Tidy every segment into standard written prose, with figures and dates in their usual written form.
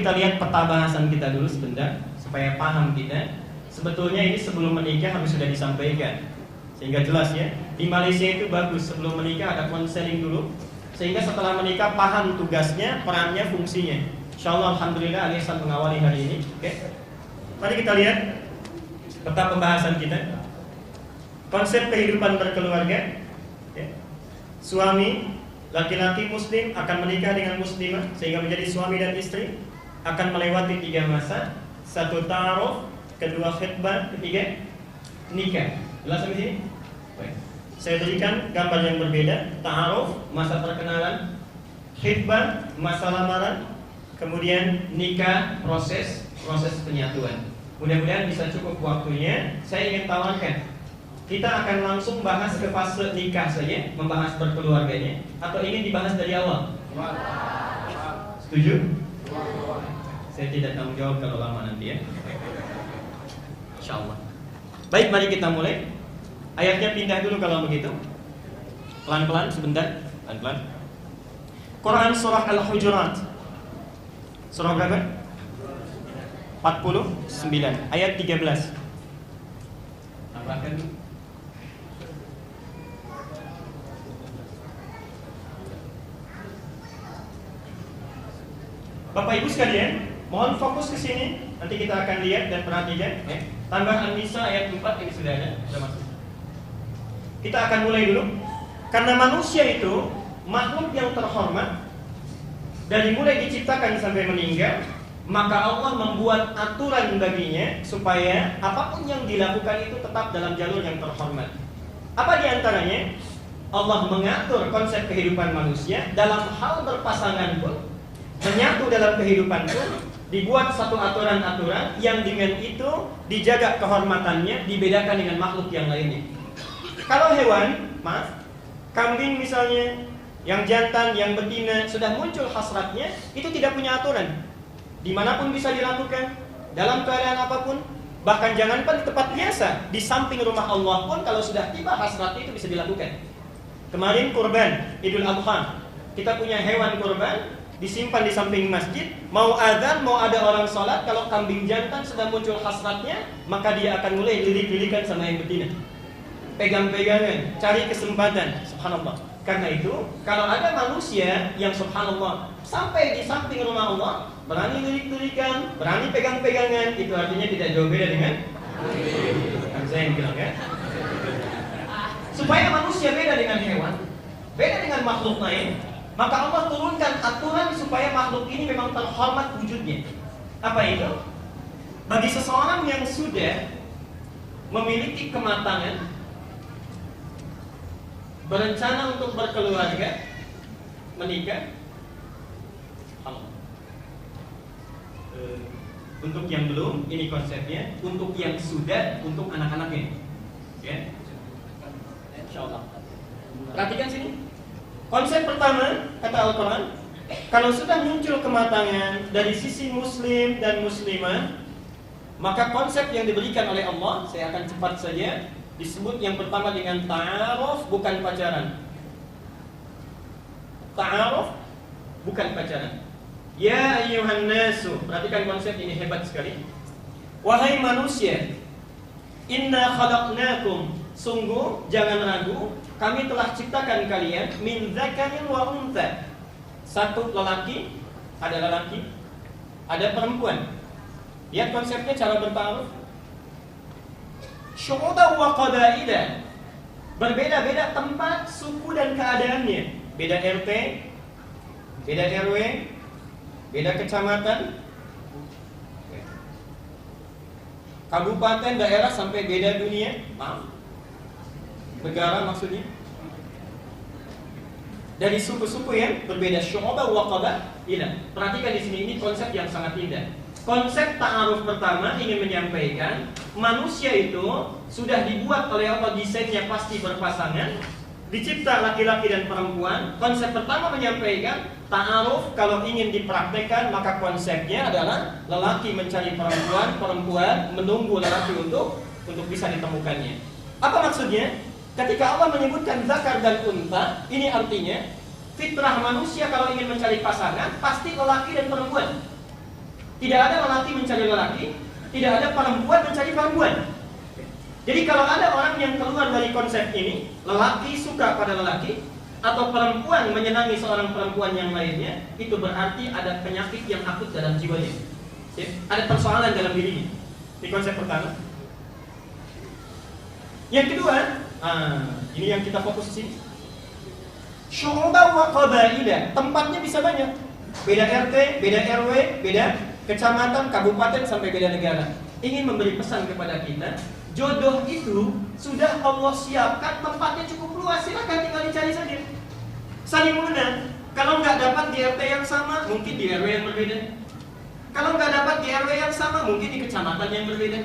kita lihat peta bahasan kita dulu sebentar supaya paham kita. Sebetulnya ini sebelum menikah harus sudah disampaikan sehingga jelas ya. Di Malaysia itu bagus, sebelum menikah ada konseling dulu, sehingga setelah menikah paham tugasnya, perannya, fungsinya. Insyaallah alhamdulillah Aliasan mengawali hari ini. Oke. Mari kita lihat peta pembahasan kita. Konsep kehidupan berkeluarga. Oke. Suami laki-laki muslim akan menikah dengan muslimah sehingga menjadi suami dan istri, akan melewati 3 masa. 1 ta'aruf, kedua khitbah, ketiga nikah. Jelas sampai sini? Baik. Saya berikan gambar yang berbeda. Ta'aruf, masa perkenalan. Khitbah, masa lamaran. Kemudian nikah, proses penyatuan. Mudah-mudahan bisa cukup waktunya. Saya ingin tawarkan, kita akan langsung bahas ke fase nikah saja, membahas berkeluarganya, atau ingin dibahas dari awal? Setuju? Saya tidak tanggung jawab kalau lama nanti ya. Insyaallah. Baik, mari kita mulai. Ayatnya pindah dulu kalau begitu. Pelan-pelan sebentar, pelan-pelan. Quran surah Al-Hujurat. Surah berapa? 49 ayat 13. Tambahkan dulu. Bapak Ibu sekalian, mohon fokus ke sini. Nanti kita akan lihat dan perhatikan. Tambah An-Nisa ayat 4 ini sudah ada, sudah masuk. Kita akan mulai dulu. Karena manusia itu makhluk yang terhormat, dari mulai diciptakan sampai meninggal, maka Allah membuat aturan baginya supaya apapun yang dilakukan itu tetap dalam jalur yang terhormat. Apa diantaranya? Allah mengatur konsep kehidupan manusia dalam hal berpasangan pun, menyatu dalam kehidupan pun, dibuat satu aturan-aturan yang dengan itu dijaga kehormatannya, dibedakan dengan makhluk yang lainnya. Kalau hewan, kambing misalnya, yang jantan, yang betina sudah muncul hasratnya, itu tidak punya aturan. Dimanapun bisa dilakukan, dalam keadaan apapun. Bahkan jangankan di tempat biasa, di samping rumah Allah pun kalau sudah tiba hasrat itu bisa dilakukan. Kemarin kurban Idul Adha, kita punya hewan kurban disimpan di samping masjid. Mau azan, mau ada orang sholat, kalau kambing jantan sudah muncul hasratnya, maka dia akan mulai lirik-lirikan sama yang betina, pegang-pegangan, cari kesempatan. Subhanallah. Karena itu, kalau ada manusia yang subhanallah sampai di samping rumah Allah, berani lirik-lirikan, berani pegang-pegangan, itu artinya tidak jauh beda dengan saya yang bilang ya. Supaya manusia beda dengan hewan, beda dengan makhluk lain, maka Allah turunkan aturan supaya makhluk ini memang terhormat wujudnya. Apa itu? Bagi seseorang yang sudah memiliki kematangan, berencana untuk berkeluarga, menikah. Untuk yang belum, ini konsepnya. Untuk yang sudah, untuk anak-anaknya. Ya, insyaallah. Perhatikan sini. Konsep pertama, kata Al-Quran, kalau sudah muncul kematangan dari sisi muslim dan muslimah, maka konsep yang diberikan oleh Allah, saya akan cepat saja, disebut yang pertama dengan ta'aruf, bukan pacaran. Ta'aruf, bukan pacaran. Ya ayyuhan nasu, perhatikan konsep ini hebat sekali. Wahai manusia, inna khalaqnakum, sungguh jangan ragu, kami telah ciptakan kalian min dzakarin wa untha. Satu lelaki, ada perempuan. Lihat konsepnya cara bertaruh. Syu'uban wa qadaida, berbeda-beda tempat, suku dan keadaannya. Beda RT, beda RW, beda kecamatan, kabupaten, daerah, sampai beda dunia, negara maksudnya. Dari suku-suku yang berbeda, syu'uban wa qadaida. Perhatikan di sini, ini konsep yang sangat indah. Konsep ta'aruf pertama ingin menyampaikan manusia itu sudah dibuat oleh Allah, desainnya pasti berpasangan, dicipta laki-laki dan perempuan. Konsep pertama menyampaikan ta'aruf kalau ingin dipraktekkan, maka konsepnya adalah lelaki mencari perempuan, perempuan menunggu lelaki untuk bisa ditemukannya. Apa maksudnya? Ketika Allah menyebutkan zakar dan unta, ini artinya fitrah manusia kalau ingin mencari pasangan pasti lelaki dan perempuan. Tidak ada lelaki mencari lelaki, tidak ada perempuan mencari perempuan. Jadi kalau ada orang yang keluar dari konsep ini, lelaki suka pada lelaki, atau perempuan menyenangi seorang perempuan yang lainnya, itu berarti ada penyakit yang akut dalam jiwanya. Ada persoalan dalam dirinya. Di konsep pertama. Yang kedua, ini yang kita fokus di sini. Syu'uban wa qabaila, tempatnya bisa banyak. Beda RT, beda RW, beda kecamatan, kabupaten, sampai beda negara. Ingin memberi pesan kepada kita, jodoh itu sudah Allah siapkan, tempatnya cukup luas, silakan tinggal dicari saja. Saling mengenal. Kalau nggak dapat di RT yang sama, mungkin di RW yang berbeda. Kalau nggak dapat di RW yang sama, mungkin di kecamatan yang berbeda.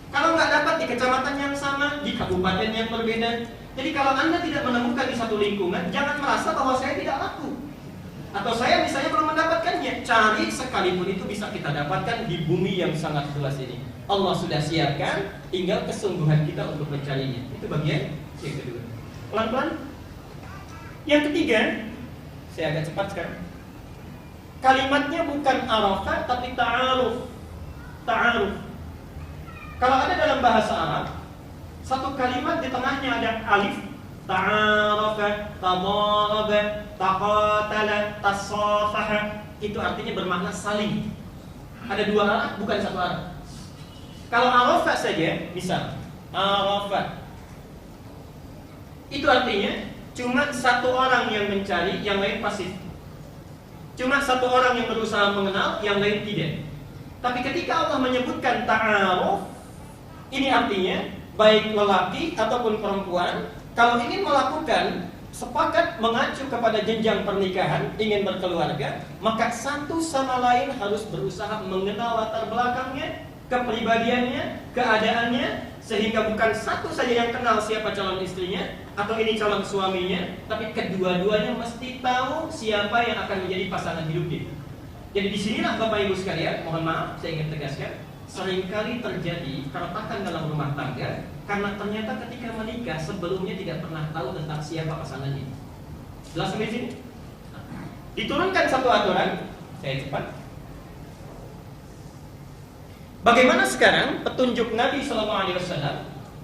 Kalau nggak dapat di kecamatan yang sama, di kabupaten yang berbeda. Jadi kalau Anda tidak menemukan di satu lingkungan, jangan merasa bahwa saya tidak laku, atau saya misalnya belum mendapatkannya. Cari, sekalipun itu bisa kita dapatkan di bumi yang sangat luas ini. Allah sudah siapkan, tinggal kesungguhan kita untuk mencarinya. Itu bagian yang kedua. Pelan-pelan. Yang ketiga, saya agak cepat sekarang. Kalimatnya bukan arafah, tapi ta'aruf. Ta'aruf. Kalau ada dalam bahasa Arab, satu kalimat di tengahnya ada alif, ta'arafa, tadaraba, taqatala, tasafaha. Itu artinya bermakna saling. Ada dua arah, bukan satu arah. Kalau arafah saja, misal arafah, itu artinya cuma satu orang yang mencari, yang lain pasif. Cuma satu orang yang berusaha mengenal, yang lain tidak. Tapi ketika Allah menyebutkan ta'aruf, ini artinya baik lelaki ataupun perempuan, kalau ingin melakukan sepakat mengacu kepada jenjang pernikahan, ingin berkeluarga, maka satu sama lain harus berusaha mengenal latar belakangnya, kepribadiannya, keadaannya, sehingga bukan satu saja yang kenal siapa calon istrinya atau ini calon suaminya, tapi kedua-duanya mesti tahu siapa yang akan menjadi pasangan hidupnya. Jadi disinilah Bapak Ibu sekalian, mohon maaf saya ingin tegaskan, seringkali terjadi keretakan dalam rumah tangga karena ternyata ketika menikah sebelumnya tidak pernah tahu tentang siapa pasangannya. Jelas sampai sini? Diturunkan satu aturan, saya cepat. Bagaimana sekarang petunjuk Nabi SAW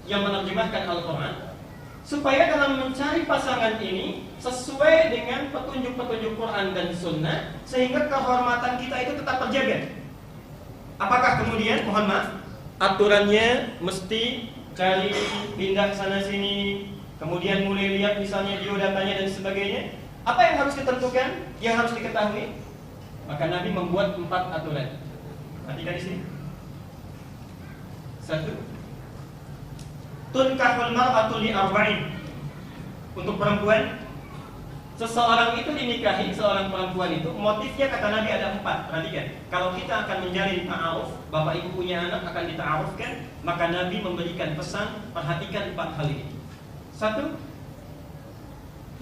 yang menerjemahkan Al-Quran supaya dalam mencari pasangan ini sesuai dengan petunjuk-petunjuk Quran dan Sunnah, sehingga kehormatan kita itu tetap terjaga. Apakah kemudian, mohon maaf, aturannya mesti cari pindah sana sini, kemudian mulai lihat misalnya biodatanya dan sebagainya? Apa yang harus ditentukan, yang harus diketahui? Maka Nabi membuat 4 aturan. Perhatikan di sini. 1. Tunkahul mar'atu li arba'in. Untuk perempuan, seseorang itu dinikahi, seorang perempuan itu motifnya kata Nabi ada 4. Perhatikan. Kalau kita akan menjalin ta'aruf, Bapak Ibu punya anak akan dita'arufkan, maka Nabi memberikan pesan, perhatikan 4 hal ini. 1.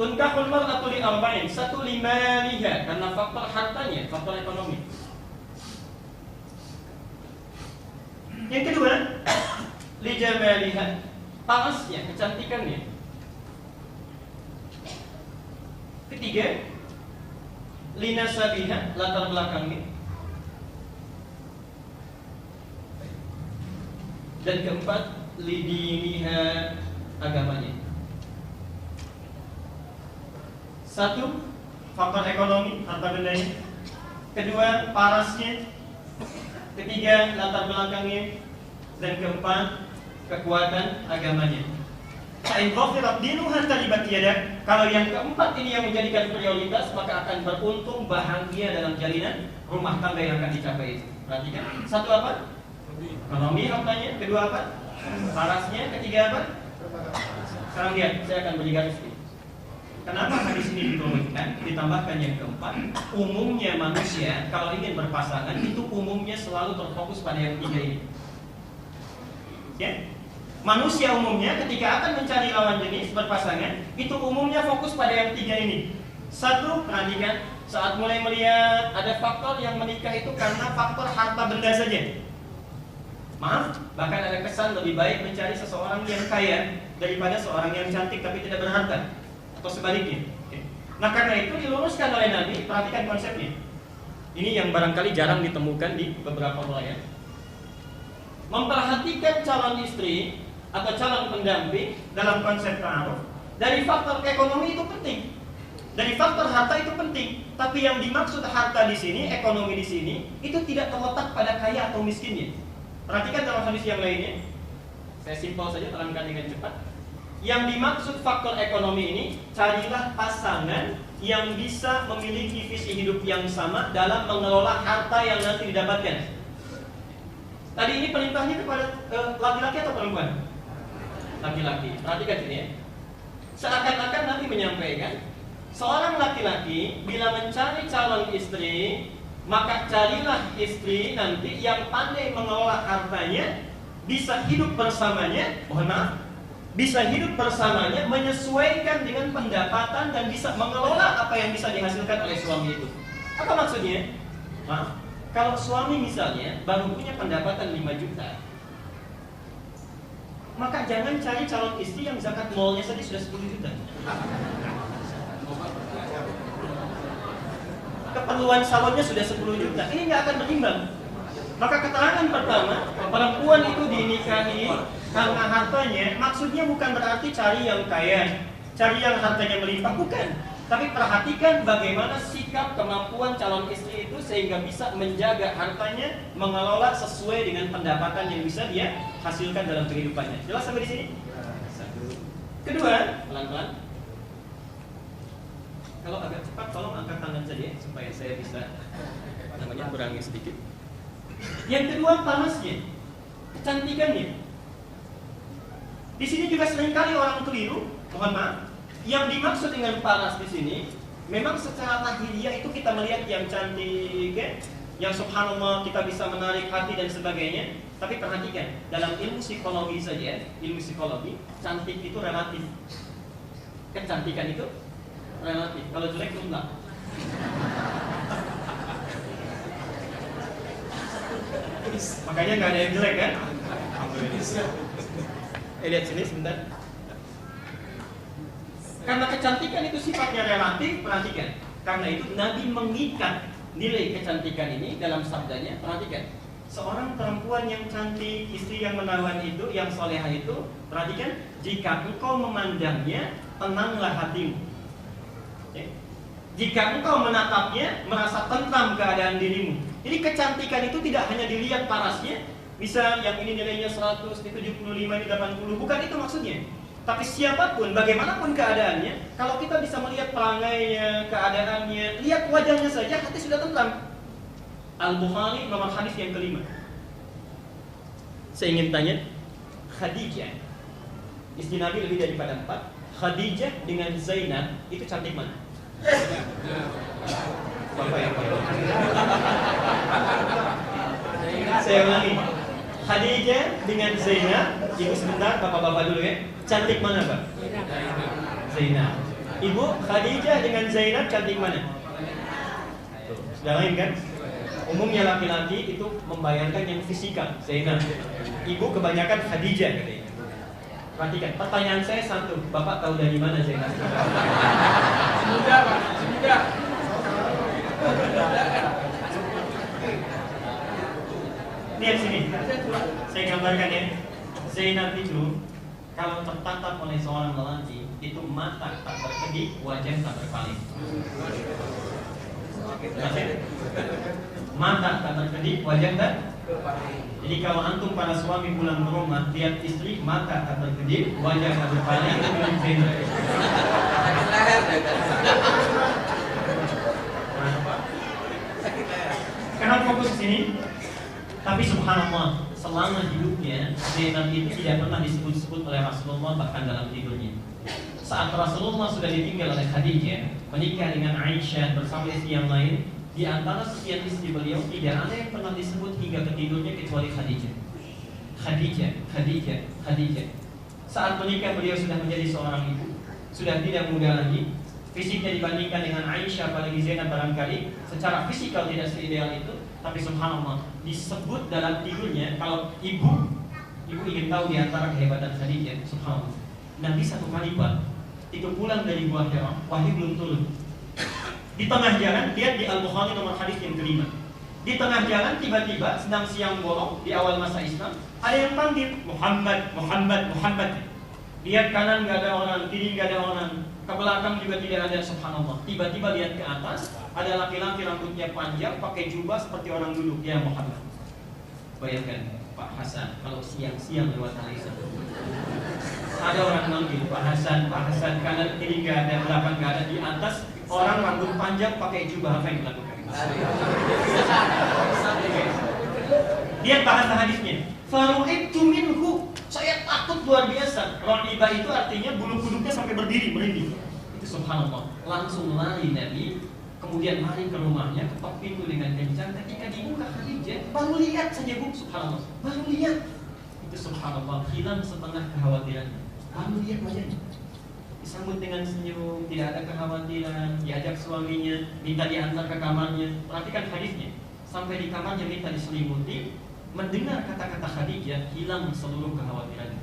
Tunkahul mar'atu li arba'in. 1, limaliha, karena faktor hartanya, faktor ekonomi. Yang kedua, lijamaliha, parasnya, kecantikannya. Ketiga, linasabiha, latar belakangnya. Dan keempat, lidiniha, agamanya. 1, faktor ekonomi, harta bendanya. 2, parasnya. 3, latar belakangnya. Dan keempat, kekuatan agamanya. Kalau yang keempat ini yang menjadikan prioritas, maka akan beruntung, bahagia dalam jalinan rumah tangga yang akan dicapai itu. Perhatikan. 1 apa? Ekonomi hartanya. 2 apa? Parasnya. 3 apa? Sekarang lihat, saya akan beri garis ini. Kenapa hadis ini diturunkan? Ditambahkan yang keempat. Umumnya manusia kalau ingin berpasangan itu umumnya selalu terfokus pada yang 3 ini. Ya? Manusia umumnya ketika akan mencari lawan jenis berpasangan, itu umumnya fokus pada yang 3 ini. 1, perhatikan, saat mulai melihat ada faktor yang menikah itu karena faktor harta benda saja. Maaf, bahkan ada kesan lebih baik mencari seseorang yang kaya daripada seorang yang cantik tapi tidak berharta, atau sebaliknya. Nah karena itu diluruskan oleh Nabi, perhatikan konsepnya. Ini yang barangkali jarang ditemukan di beberapa wilayah. Memperhatikan calon istri atau calon pendamping dalam konsep ta'aruf dari faktor ekonomi itu penting. Dari faktor harta itu penting, tapi yang dimaksud harta di sini, ekonomi di sini, itu tidak terletak pada kaya atau miskinnya. Perhatikan dalam hadis yang lainnya. Saya simpel saja, terangkan dengan cepat. Yang dimaksud faktor ekonomi ini, carilah pasangan yang bisa memiliki visi hidup yang sama dalam mengelola harta yang nanti didapatkan. Tadi ini perintahnya kepada laki-laki atau perempuan? Laki-laki. Perhatikan sini ya. Seakan-akan Nabi menyampaikan, seorang laki-laki bila mencari calon istri, maka carilah istri nanti yang pandai mengelola hartanya, bisa hidup bersamanya, bisa hidup bersamanya, menyesuaikan dengan pendapatan dan bisa mengelola apa yang bisa dihasilkan oleh suami itu. Apa maksudnya? Kalau suami misalnya baru punya pendapatan 5 juta, maka jangan cari calon istri yang zakat malnya saja sudah 10 juta. Keperluan salonnya sudah 10 juta. Ini nggak akan berimbang. Maka keterangan pertama, perempuan itu dinikahi karena hartanya, maksudnya bukan berarti cari yang kaya, cari yang hartanya melimpah, bukan. Tapi perhatikan bagaimana sikap kemampuan calon istri itu sehingga bisa menjaga hartanya, mengelola sesuai dengan pendapatan yang bisa dia hasilkan dalam kehidupannya. Jelas sampai di sini? Kedua, pelan-pelan. Kalau agak cepat, tolong angkat tangan saja supaya saya bisa kurangi sedikit. Yang kedua, panasnya, kecantikannya. Di sini juga seringkali orang keliru, mohon maaf. Yang dimaksud dengan panas di sini, memang secara lahiriah itu kita melihat yang cantik, ya? Yang subhanallah kita bisa menarik hati dan sebagainya. Tapi perhatikan, dalam ilmu psikologi saja, ilmu psikologi, cantik itu relatif. Kecantikan itu relatif. Kalau jelek itu enggak. Makanya nggak ada yang jelek kan? Lihat sini sebentar. Karena kecantikan itu sifatnya relatif, perhatikan. Karena itu Nabi mengikat nilai kecantikan ini dalam sabdanya. Perhatikan, seorang perempuan yang cantik, istri yang menawan itu, yang solehah itu, perhatikan, jika engkau memandangnya, tenanglah hatimu. Jika engkau menatapnya, merasa tentram keadaan dirimu. Jadi kecantikan itu tidak hanya dilihat parasnya, bisa yang ini nilainya 100, ini 75, ini 80, bukan itu maksudnya. Tapi siapapun, bagaimanapun keadaannya, kalau kita bisa melihat perangainya, keadaannya, lihat wajahnya saja, hati sudah tentram. Al-Bukhari nomor hadis yang kelima. Saya ingin tanya, Khadijah, istri Nabi lebih daripada 4. Khadijah dengan Zainab, itu cantik mana? Bapak yang saya ulangi, Khadijah dengan Zainab, ibu sebentar, bapak-bapak dulu ya. Cantik mana Pak? Zainab. Ibu, Khadijah dengan Zainab cantik mana? Sudah lain kan? Umumnya laki-laki itu membayangkan yang fisikal, Zainab. Ibu kebanyakan Khadijah katanya. Perhatikan, pertanyaan saya satu, Bapak tahu dari mana Zainab? Sudah Pak, sudah. Lihat sini, saya gambarkan ya. Zainab itu kalau tertatap oleh seorang lelaki, itu mata tak berkedip, wajah tak berpaling. Mata tak berkedip, wajah tak. Jadi kalau antum para suami pulang ke rumah, lihat istri, mata tak berkedip, wajah tak berpaling, itu milik Zainab. Kenapa fokus ke sini? Tapi subhanallah, selama hidupnya Zainab itu tidak pernah disebut-sebut oleh Rasulullah bahkan dalam tidurnya. Saat Rasulullah sudah ditinggal oleh Khadijah, menikah dengan Aisyah bersama istri yang lain, di antara sekian istri beliau tidak ada yang pernah disebut hingga ke tidurnya kecuali Khadijah. Khadijah, Khadijah, Khadijah. Saat menikah beliau sudah menjadi seorang ibu, sudah tidak muda lagi. Fisiknya dibandingkan dengan Aisyah, apalagi Zainab barangkali secara fisikal tidak seideal itu, tapi subhanallah disebut dalam tidurnya. Kalau ibu ingin tahu di antara kehebatan Khadijah, subhanallah, Nabi satu kali Pak itu pulang dari Gua Hira, wahyu belum turun. Di tengah jalan, lihat di Al-Bukhari nomor hadis yang kelima. Di tengah jalan tiba-tiba sedang siang bolong di awal masa Islam, ada yang panggil Muhammad, Muhammad, Muhammad. Lihat kanan nggak ada orang, kiri nggak ada orang, ke belakang juga tidak ada, subhanallah. Tiba-tiba lihat ke atas, ada laki-laki rambutnya panjang, pakai jubah seperti orang duduk, ya Muhammad. Bayangkan Pak Hasan kalau siang-siang lewat Malaysia. Ada orang manggil Pak Hasan, kanan kiri nggak ada, belakang nggak ada, di atas orang rambut panjang pakai jubah, apa yang dilakukan? Lihat bahasa hadisnya. Faru'ibtu minhu. Saya takut luar biasa. Raibah itu artinya bulu kuduknya sampai berdiri, merinding. Itu subhanallah. Langsung lari Nabi, kemudian lari ke rumahnya, ketok pintu dengan kencang. Ketika dibuka Khadijah, baru lihat saja Bu, subhanallah. Baru lihat. Itu subhanallah, hilang setengah kekhawatirannya. Baru lihat wajahnya. Disambut dengan senyum, tidak ada kekhawatiran, diajak suaminya, minta diantar ke kamarnya. Perhatikan hadisnya. Sampai di kamarnya minta diselimuti. Mendengar kata-kata Khadijah, hilang seluruh kekhawatirannya.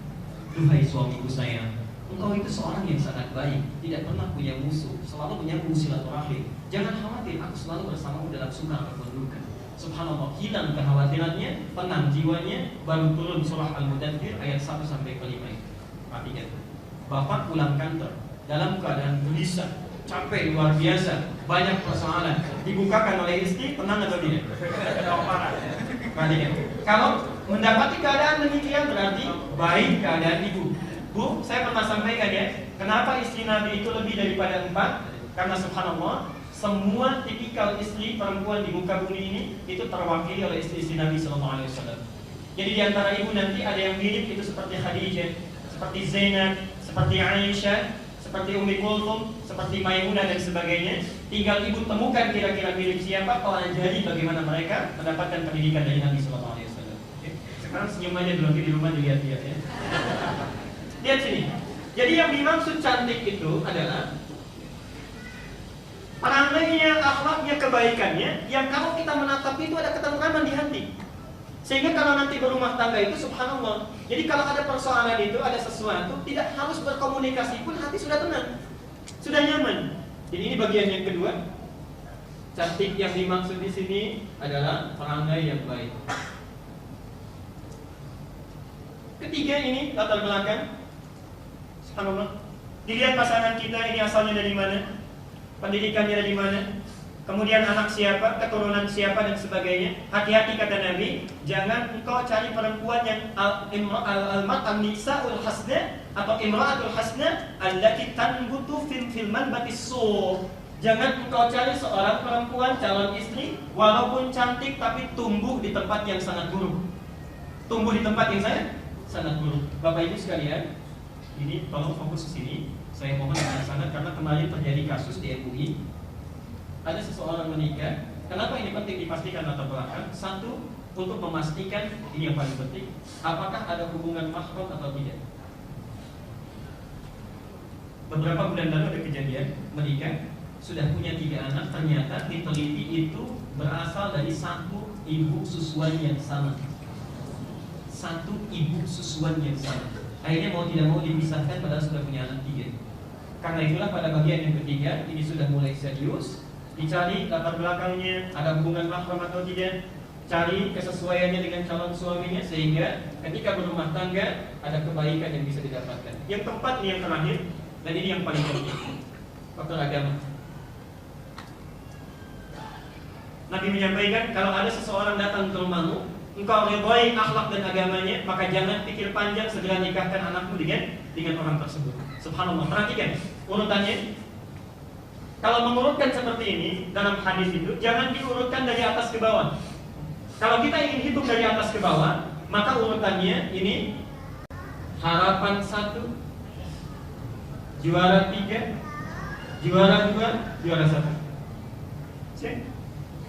Duhai suamiku sayang, engkau itu seorang yang sangat baik, tidak pernah punya musuh, selalu menyambung silaturahim. Jangan khawatir, aku selalu bersamamu dalam suka ataupun duka. Subhanallah, hilang kekhawatirannya, tenang jiwanya. Baru turun surah Al-Mudaththir ayat 1 sampai ke 5 itu. Perhatikan. Bapak pulang kantor dalam keadaan gelisah, capek luar biasa, banyak persoalan, dibukakan oleh istri, tenang atau tidak? Perhatikan. Kalau mendapati keadaan demikian berarti baik keadaan ibu. Bu, saya pernah sampaikan ya, kenapa istri Nabi itu lebih daripada 4? Karena subhanallah, semua tipikal istri perempuan di muka bumi ini itu terwakili oleh istri-istri Nabi SAW. Jadi di antara ibu nanti ada yang mirip itu seperti Khadijah, seperti Zainab, seperti Aisyah, seperti Ummi Kulthum, seperti Maimunah dan sebagainya. Tinggal ibu temukan kira-kira mirip siapa, pelajari bagaimana mereka mendapatkan pendidikan dari Nabi SAW. Sekarang senyum aja dulu, di rumah dilihat-lihat ya. Lihat sini. Jadi yang dimaksud cantik itu adalah perangainya, akhlaknya, kebaikannya, yang kalau kita menatap itu ada ketentraman di hati. Sehingga kalau nanti berumah tangga itu subhanallah. Jadi kalau ada persoalan itu, ada sesuatu, tidak harus berkomunikasi pun hati sudah tenang, sudah nyaman. Jadi ini bagian yang kedua. Cantik yang dimaksud di sini adalah perangai yang baik. Ketiga ini latar belakang. Subhanallah. Dilihat pasangan kita ini asalnya dari mana, pendidikannya dari mana, kemudian anak siapa, keturunan siapa dan sebagainya. Hati-hati kata Nabi, jangan engkau cari perempuan yang al-nisa'ul hasna atau imra'atul hasna allati tanbutu fil manbatis su'. Jangan engkau cari seorang perempuan calon istri walaupun cantik tapi tumbuh di tempat yang sangat buruk. Tumbuh di tempat yang sangat buruk. Bapak Ibu sekalian, ini tolong fokus ke sini. Saya mohon dengan sangat karena kemarin terjadi kasus di MUI. Ada seseorang menikah. Kenapa ini penting dipastikan latar belakang? Satu, untuk memastikan, ini yang paling penting, apakah ada hubungan mahram atau tidak. Beberapa bulan lalu ada kejadian menikah, sudah punya 3 anak, ternyata diteliti itu berasal dari satu ibu susuan yang sama. Satu ibu susuan yang sama. Akhirnya mau tidak mau dipisahkan padahal sudah punya anak 3. Karena itulah pada bagian yang ketiga ini sudah mulai serius. Dicari latar belakangnya, ada hubungan mahram atau tidak, cari kesesuaiannya dengan calon suaminya sehingga ketika berumah tangga ada kebaikan yang bisa didapatkan. Yang keempat ini yang terakhir dan ini yang paling penting, faktor agama. Nabi menyampaikan kalau ada seseorang datang ke rumahmu, engkau ridhoi akhlak dan agamanya, maka jangan pikir panjang, segera nikahkan anakmu dengan orang tersebut. Subhanallah, perhatikan urutannya. Kalau mengurutkan seperti ini dalam hadis itu, jangan diurutkan dari atas ke bawah. Kalau kita ingin hitung dari atas ke bawah, maka urutannya ini harapan 1, juara 3, juara 2, juara 1.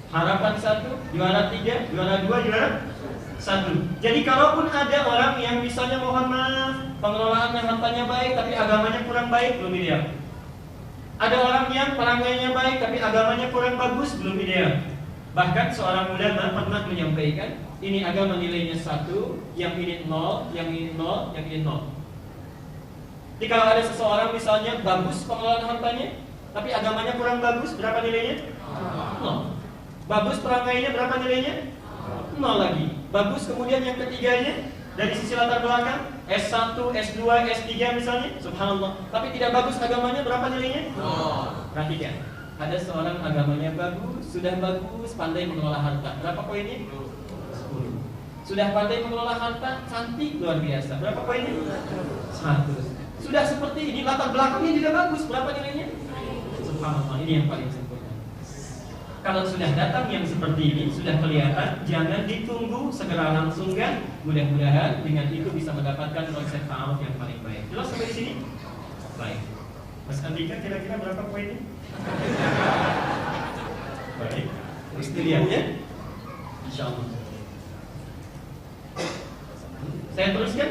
Harapan 1, juara 3, juara 2, juara 1. Jadi kalaupun ada orang yang misalnya mohon maaf, pengelolaannya hartanya baik tapi agamanya kurang baik, belum ideal. Ada orang yang perangainya baik tapi agamanya kurang bagus, belum ideal. Bahkan seorang ulama pernah menyampaikan, ini agama nilainya 1, yang ini 0, yang ini 0, yang ini 0. Jadi kalau ada seseorang misalnya bagus pengelolaan hartanya, tapi agamanya kurang bagus, berapa nilainya? 0. Bagus perangainya, berapa nilainya? 0 lagi. Bagus kemudian yang ketiganya dari sisi latar belakang S1, S2, S3 misalnya, subhanallah. Tapi tidak bagus agamanya, berapa nilainya? 0. Perhatikan. Ada seorang agamanya bagus, sudah bagus, pandai mengelola harta. Berapa poinnya? 10. Sudah pandai mengelola harta, cantik luar biasa. Berapa poinnya? 100. Sudah seperti ini, latar belakangnya juga bagus. Berapa nilainya? Subhanallah, ini yang paling sempurna. Kalau sudah datang yang seperti ini, sudah kelihatan, jangan ditunggu, segera langsungkan. Mudah-mudahan dengan itu bisa mendapatkan konsep ta'aruf yang paling baik. Jelas sampai di sini? Baik. Mas Andika kira-kira berapa poinnya? Baik. Terus dilihat ya. Insyaallah. Saya teruskan.